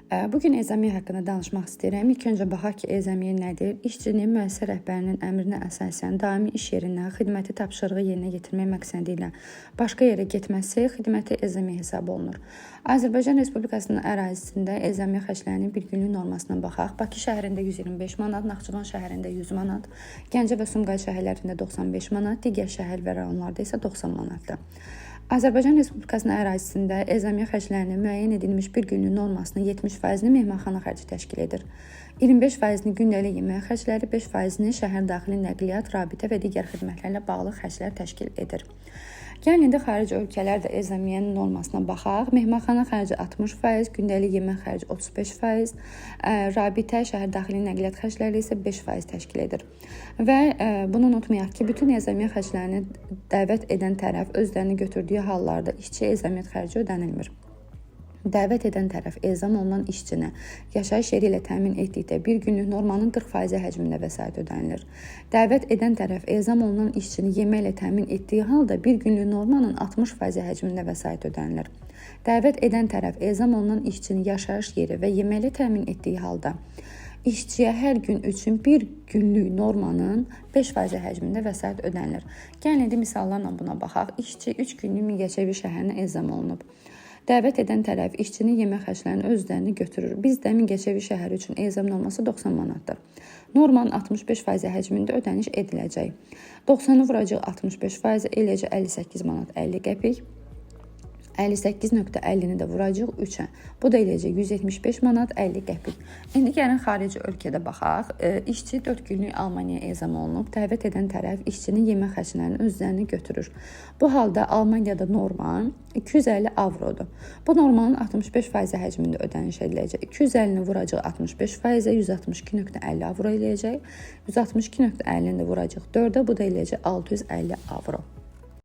Bugün ezamiyə haqqında danışmaq istəyirəm. İlk öncə baxaq ki, ezamiyə nədir? İşçinin müəssisə rəhbərinin əmrinə əsasən daimi iş yerinə xidməti tapşırığı yerinə yetirmək məqsədi ilə başqa yerə getməsi xidməti ezamiyə hesab olunur. Azərbaycan Respublikasının ərazisində ezamiyə xərclərinin bir günlük normasına baxaq. Bakı şəhərində 125 manat, Naxçıvan şəhərində 100 manat, Gəncə və Sumqayıt şəhərlərində 95 manat, digər şəhər və rayonlarda isə 90 manatdır. Azərbaycan Respublikasının ərazisində ezamiyə xərclərinin müəyyən edilmiş bir günlük normasının 70%-ni mehmanxana xərci təşkil edir. 25%-ni gündəlik yemək xərcləri, 5%-ni şəhər daxili nəqliyyat, rabitə və digər xidmətlərlə bağlı xərclər təşkil edir. Gəlin indi xarici ölkələr də ezamiyyənin normasına baxaq. Mehmanxana xərci 60%, gündəlik yemək xərci 35%, rabitə, şəhər daxili nəqliyyat xərcləri isə 5% təşkil edir. Və bunu unutmayaq ki, bütün ezamiyyət xərclərini dəvət edən tərəf özlərini götürdüyü hallarda işçiyə ezamiyyət xərci ödənilmir. Dəvət edən tərəf ezam olunan işçinə yaşayış yeri ilə təmin etdikdə bir günlük normanın 40% həcmində vəsait ödənilir. Dəvət edən tərəf ezam olunan işçini yeməklə təmin etdiyi halda bir günlük normanın 60% həcmində vəsait ödənilir. Dəvət edən tərəf ezam olunan işçini yaşayış yeri və yeməklə təmin etdiyi halda işçiyə hər gün üçün bir günlük normanın 5% həcmində vəsait ödənilir. Gəlin indi misallarla buna baxaq. İşçi 3 günlük Mingəçevir şəhərinə ezam olunub. Dəvət edən tərəf işçinin yemək xərclərini özlərini götürür. Bizdə Mingəçevir şəhəri üçün ezam norması 90 manatdır. Normanın 65% həcmində ödəniş ediləcək. 90-ı vuracaq 65%, eləcə 58 manat 50 qəpik. 58.50-ni də vuracaq 3-ə. Bu da eləcək 175 manat 50 qəpik. İndi gəlin xarici ölkədə baxaq. İşçi 4 günlük Almaniyaya ezam olunub. Dəvət edən tərəf işçinin yemək xərclərini özlərini götürür. Bu halda Almaniyada norma 250 avrodur. Bu normanın 65% həcmində ödəniş ediləcək. 250-ni vuracaq 65%-ə 162.50 avro eləyəcək. 162.50-ni də vuracaq 4-ə, bu da eləyəcək 650 avro.